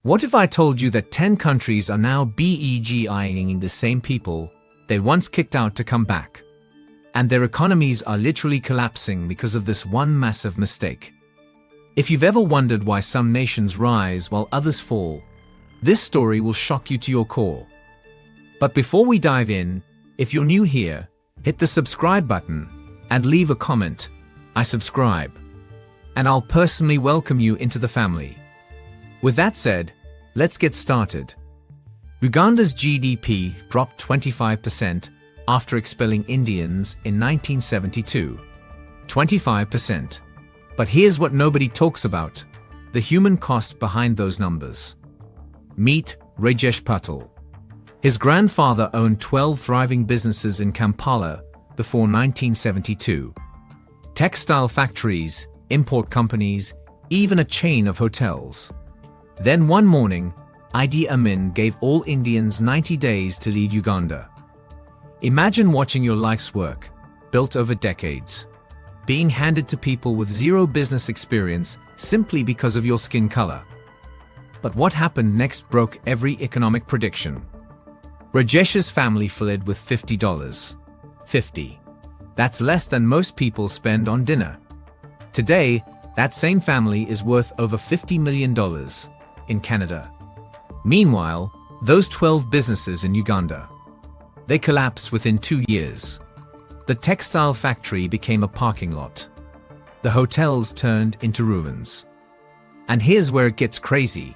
What if I told you that 10 countries are now begging the same people they once kicked out to come back? And their economies are literally collapsing because of this one massive mistake. If you've ever wondered why some nations rise while others fall, this story will shock you to your core. But before we dive in, if you're new here, hit the subscribe button and leave a comment. I subscribe. And I'll personally welcome you into the family. With that said, let's get started. Uganda's GDP dropped 25% after expelling Indians in 1972. 25%. But here's what nobody talks about: the human cost behind those numbers. Meet Rajesh Patel. His grandfather owned 12 thriving businesses in Kampala before 1972. Textile factories, import companies, even a chain of hotels. Then one morning, Idi Amin gave all Indians 90 days to leave Uganda. Imagine watching your life's work, built over decades, being handed to people with zero business experience simply because of your skin color. But what happened next broke every economic prediction. Rajesh's family fled with $50. 50. That's less than most people spend on dinner. Today, that same family is worth over $50 million in Canada. Meanwhile, those 12 businesses in Uganda, they collapsed within 2 years. The textile factory became a parking lot. The hotels turned into ruins. And here's where it gets crazy.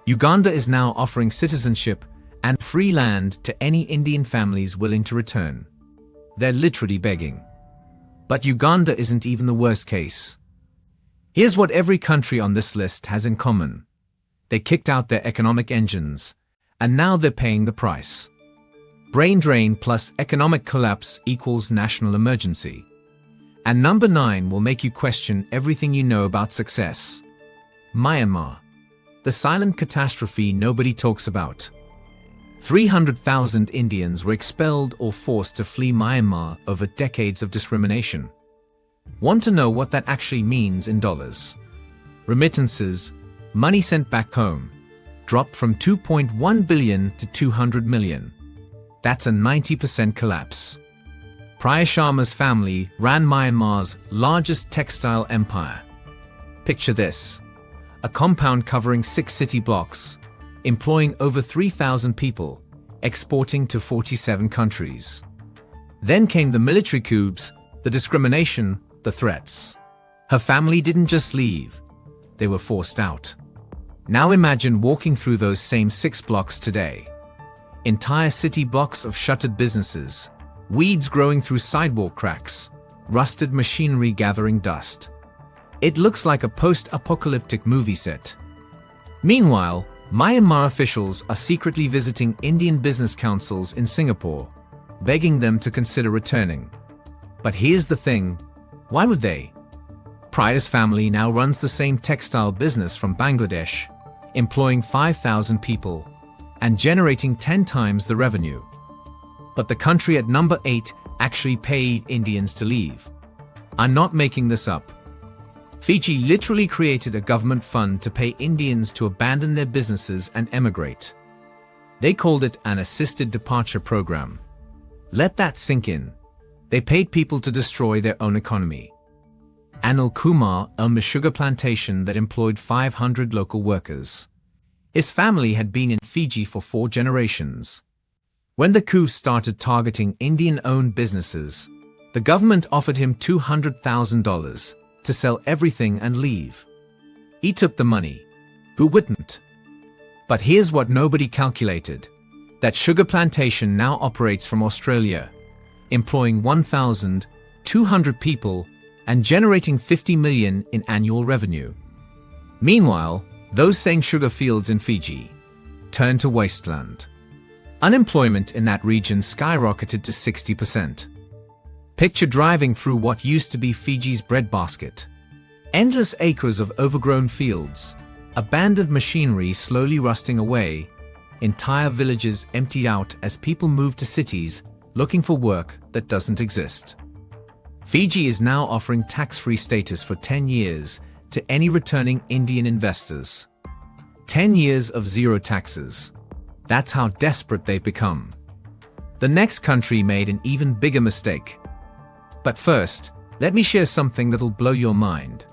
Uganda is now offering citizenship and free land to any Indian families willing to return. They're literally begging. But Uganda isn't even the worst case. Here's what every country on this list has in common. They kicked out their economic engines, and now they're paying the price. Brain drain plus economic collapse equals national emergency. And number 9 will make you question everything you know about success. Myanmar. The silent catastrophe nobody talks about. 300,000 Indians were expelled or forced to flee Myanmar over decades of discrimination. Want to know what that actually means in dollars? Remittances, money sent back home, dropped from $2.1 billion to $200 million. That's a 90% collapse. Priya Sharma's family ran Myanmar's largest textile empire. Picture this: a compound covering 6 city blocks, employing over 3,000 people, exporting to 47 countries. Then came the military coups, the discrimination, the threats. Her family didn't just leave, they were forced out. Now imagine walking through those same 6 blocks today. Entire city blocks of shuttered businesses, weeds growing through sidewalk cracks, rusted machinery gathering dust. It looks like a post-apocalyptic movie set. Meanwhile, Myanmar officials are secretly visiting Indian business councils in Singapore, begging them to consider returning. But here's the thing: why would they? Priya's family now runs the same textile business from Bangladesh, employing 5,000 people and generating 10 times the revenue. But the country at number 8 actually paid Indians to leave. I'm not making this up. Fiji literally created a government fund to pay Indians to abandon their businesses and emigrate. They called it an assisted departure program. Let that sink in. They paid people to destroy their own economy. Anil Kumar owned a sugar plantation that employed 500 local workers. His family had been in Fiji for 4 generations. When the coup started targeting Indian-owned businesses, the government offered him $200,000 to sell everything and leave. He took the money. Who wouldn't? But here's what nobody calculated: that sugar plantation now operates from Australia, employing 1,200 people and generating $50 million in annual revenue. Meanwhile, those same sugar fields in Fiji turned to wasteland. Unemployment in that region skyrocketed to 60%. Picture driving through what used to be Fiji's breadbasket. Endless acres of overgrown fields, abandoned machinery slowly rusting away, entire villages emptied out as people moved to cities looking for work that doesn't exist. Fiji is now offering tax-free status for 10 years to any returning Indian investors. 10 years of zero taxes. That's how desperate they've become. The next country made an even bigger mistake. But first, let me share something that'll blow your mind.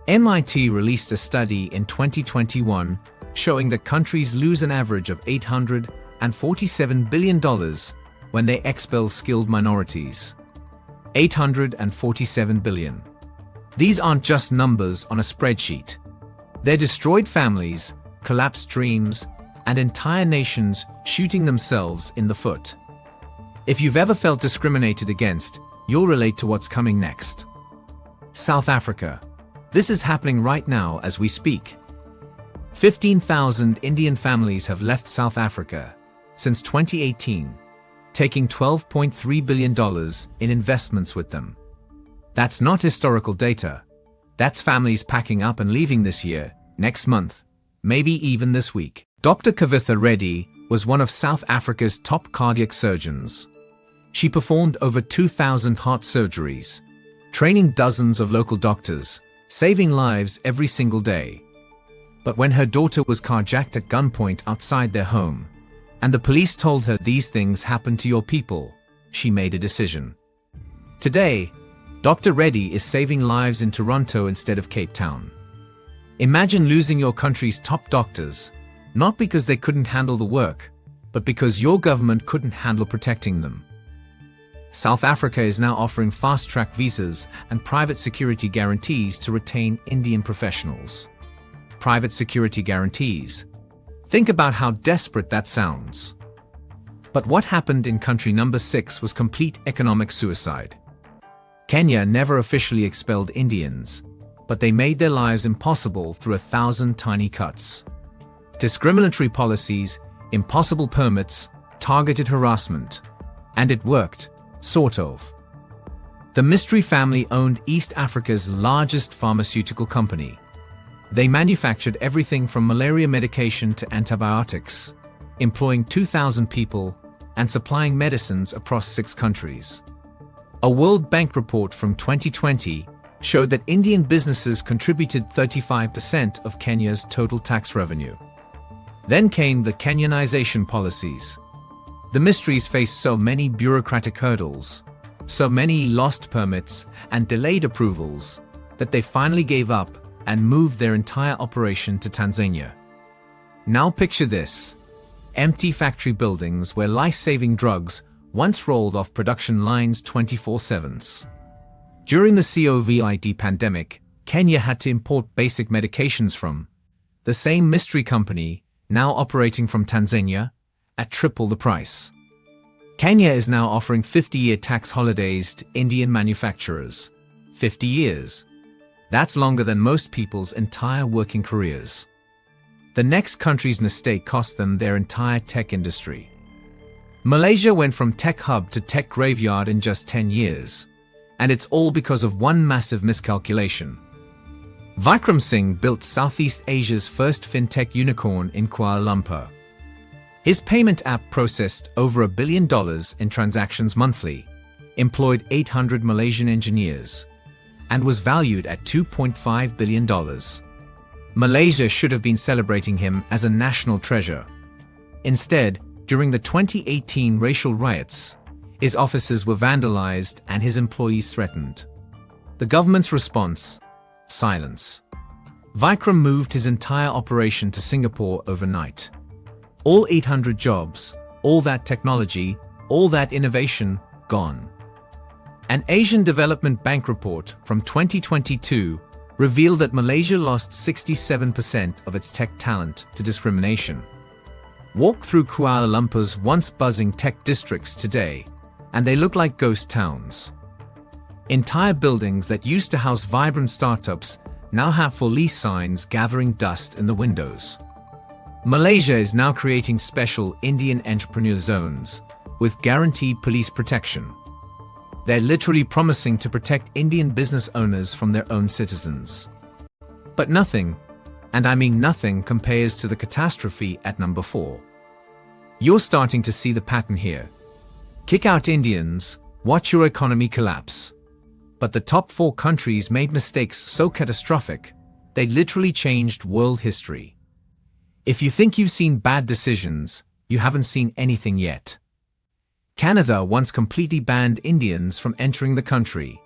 MIT released a study in 2021 showing that countries lose an average of $847 billion when they expel skilled minorities. $847 billion. These aren't just numbers on a spreadsheet. They're destroyed families, collapsed dreams, and entire nations shooting themselves in the foot. If you've ever felt discriminated against, you'll relate to what's coming next. South Africa. This is happening right now as we speak. 15,000 Indian families have left South Africa since 2018, taking $12.3 billion in investments with them. That's not historical data. That's families packing up and leaving this year, next month, maybe even this week. Dr. Kavitha Reddy was one of South Africa's top cardiac surgeons. She performed over 2,000 heart surgeries, training dozens of local doctors, saving lives every single day. But when her daughter was carjacked at gunpoint outside their home, and the police told her these things happen to your people, she made a decision. Today, Dr. Reddy is saving lives in Toronto instead of Cape Town. Imagine losing your country's top doctors, not because they couldn't handle the work, but because your government couldn't handle protecting them. South Africa is now offering fast-track visas and private security guarantees to retain Indian professionals. Private security guarantees. Think about how desperate that sounds. But what happened in country number 6 was complete economic suicide. Kenya never officially expelled Indians, but they made their lives impossible through 1,000 tiny cuts. Discriminatory policies, impossible permits, targeted harassment. And it worked, sort of. The Mystery family owned East Africa's largest pharmaceutical company. They manufactured everything from malaria medication to antibiotics, employing 2,000 people and supplying medicines across 6 countries. A World Bank report from 2020 showed that Indian businesses contributed 35% of Kenya's total tax revenue. Then came the Kenyanization policies. The Mysteries faced so many bureaucratic hurdles, so many lost permits and delayed approvals, that they finally gave up and moved their entire operation to Tanzania. Now picture this: empty factory buildings where life-saving drugs once rolled off production lines 24/7. During the COVID pandemic, Kenya had to import basic medications from the same Mystery company, now operating from Tanzania, at triple the price. Kenya is now offering 50-year tax holidays to Indian manufacturers. 50 years. That's longer than most people's entire working careers. The next country's mistake cost them their entire tech industry. Malaysia went from tech hub to tech graveyard in just 10 years. And it's all because of one massive miscalculation. Vikram Singh built Southeast Asia's first fintech unicorn in Kuala Lumpur. His payment app processed over $1 billion in transactions monthly, employed 800 Malaysian engineers, and was valued at $2.5 billion. Malaysia should have been celebrating him as a national treasure. Instead, during the 2018 racial riots, his offices were vandalized and his employees threatened. The government's response? Silence. Vikram moved his entire operation to Singapore overnight. All 800 jobs, all that technology, all that innovation, gone. An Asian Development Bank report from 2022 revealed that Malaysia lost 67% of its tech talent to discrimination. Walk through Kuala Lumpur's once buzzing tech districts today, and they look like ghost towns. Entire buildings that used to house vibrant startups now have for lease signs gathering dust in the windows. Malaysia is now creating special Indian entrepreneur zones with guaranteed police protection. They're literally promising to protect Indian business owners from their own citizens. But nothing, and I mean nothing, compares to the catastrophe at number 4. You're starting to see the pattern here. Kick out Indians, watch your economy collapse. But the top 4 countries made mistakes so catastrophic, they literally changed world history. If you think you've seen bad decisions, you haven't seen anything yet. Canada once completely banned Indians from entering the country.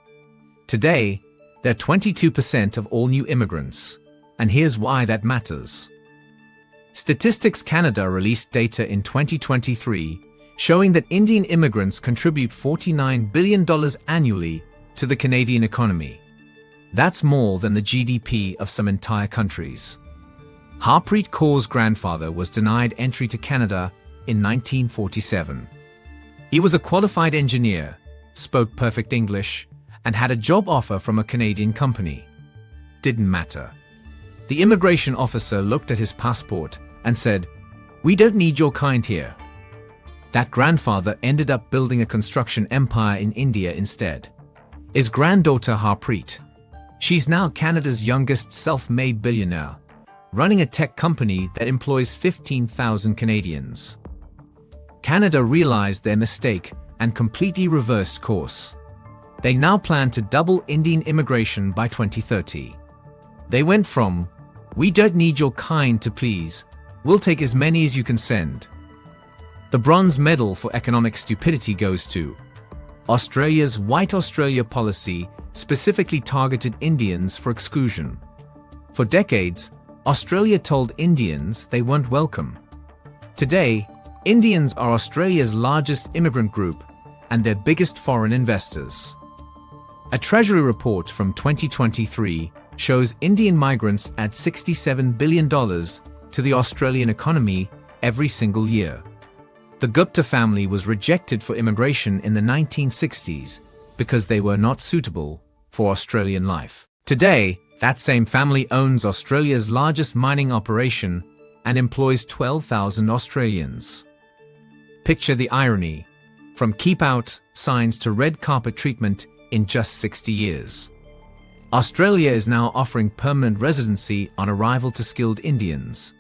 Today, they're 22% of all new immigrants, and here's why that matters. Statistics Canada released data in 2023 showing that Indian immigrants contribute $49 billion annually to the Canadian economy. That's more than the GDP of some entire countries. Harpreet Kaur's grandfather was denied entry to Canada in 1947. He was a qualified engineer, spoke perfect English, and had a job offer from a Canadian company. Didn't matter. The immigration officer looked at his passport and said, "We don't need your kind here." That grandfather ended up building a construction empire in India instead. His granddaughter Harpreet. She's now Canada's youngest self-made billionaire, running a tech company that employs 15,000 Canadians. Canada realized their mistake and completely reversed course. They now plan to double Indian immigration by 2030. They went from, "We don't need your kind," to "Please, we'll take as many as you can send." The bronze medal for economic stupidity goes to Australia's White Australia policy, specifically targeted Indians for exclusion. For decades, Australia told Indians they weren't welcome. Today, Indians are Australia's largest immigrant group and their biggest foreign investors. A Treasury report from 2023 shows Indian migrants add $67 billion to the Australian economy every single year. The Gupta family was rejected for immigration in the 1960s because they were not suitable for Australian life. Today, that same family owns Australia's largest mining operation and employs 12,000 Australians. Picture the irony, from keep out signs to red carpet treatment in just 60 years. Australia is now offering permanent residency on arrival to skilled Indians.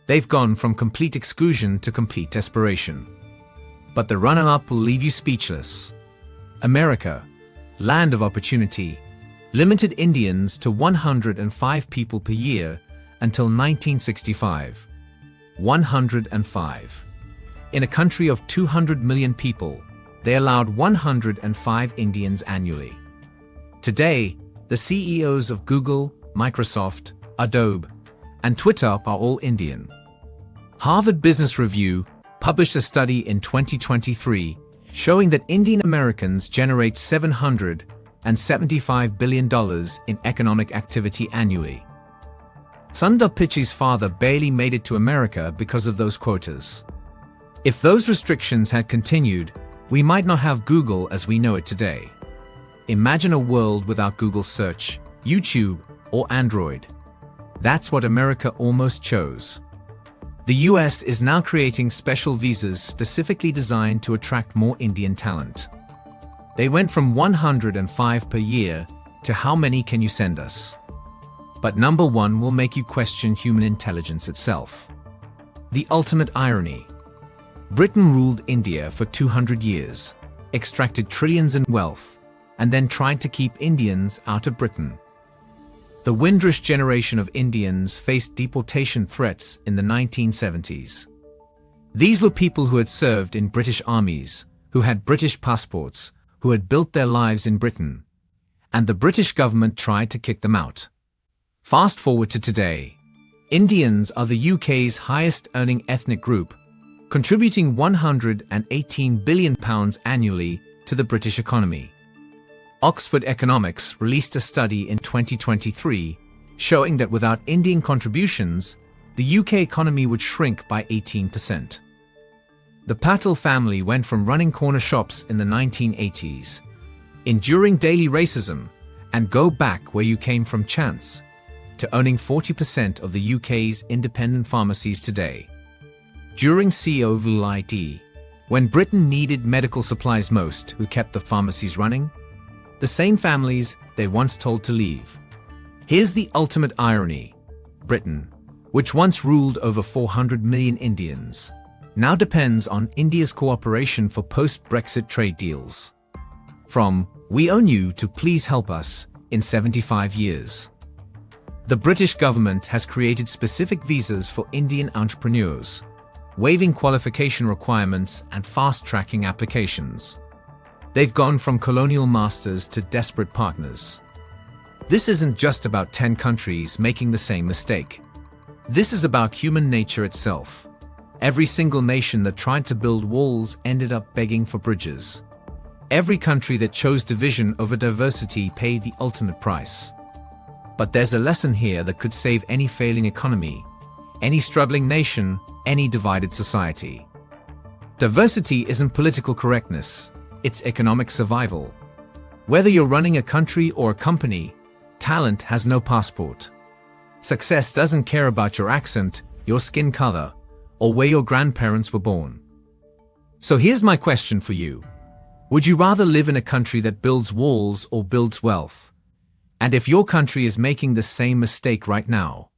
They've gone from complete exclusion to complete desperation. But the runner-up will leave you speechless. America, land of opportunity, limited Indians to 105 people per year until 1965. 105. In a country of 200 million people, they allowed 105 Indians annually. Today, the CEOs of Google, Microsoft, Adobe, and Twitter are all Indian. Harvard Business Review published a study in 2023 showing that Indian Americans generate $775 billion in economic activity annually. Sundar Pichai's father barely made it to America because of those quotas. If those restrictions had continued, we might not have Google as we know it today. Imagine a world without Google Search, YouTube, or Android. That's what America almost chose. The US is now creating special visas specifically designed to attract more Indian talent. They went from 105 per year to "How many can you send us?" But number one will make you question human intelligence itself. The ultimate irony. Britain ruled India for 200 years, extracted trillions in wealth, and then tried to keep Indians out of Britain. The Windrush generation of Indians faced deportation threats in the 1970s. These were people who had served in British armies, who had British passports, who had built their lives in Britain. And the British government tried to kick them out. Fast forward to today. Indians are the UK's highest earning ethnic group, contributing £118 billion annually to the British economy. Oxford Economics released a study in 2023 showing that without Indian contributions, the UK economy would shrink by 18%. The Patel family went from running corner shops in the 1980s, enduring daily racism, and go back where you came from chance, to owning 40% of the UK's independent pharmacies today. During COVID, when Britain needed medical supplies most, who kept the pharmacies running? The same families they once told to leave. Here's the ultimate irony. Britain, which once ruled over 400 million Indians, now depends on India's cooperation for post-Brexit trade deals. From "we own you" to "please help us" in 75 years. The British government has created specific visas for Indian entrepreneurs, waiving qualification requirements and fast-tracking applications. They've gone from colonial masters to desperate partners. This isn't just about 10 countries making the same mistake. This is about human nature itself. Every single nation that tried to build walls ended up begging for bridges. Every country that chose division over diversity paid the ultimate price. But there's a lesson here that could save any failing economy, any struggling nation, any divided society. Diversity isn't political correctness, it's economic survival. Whether you're running a country or a company, talent has no passport. Success doesn't care about your accent, your skin color, or where your grandparents were born. So here's my question for you. Would you rather live in a country that builds walls or builds wealth? And if your country is making the same mistake right now,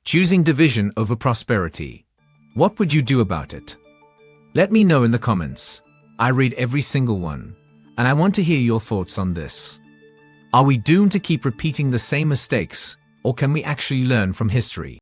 choosing division over prosperity, what would you do about it? Let me know in the comments. I read every single one, and I want to hear your thoughts on this. Are we doomed to keep repeating the same mistakes, or can we actually learn from history?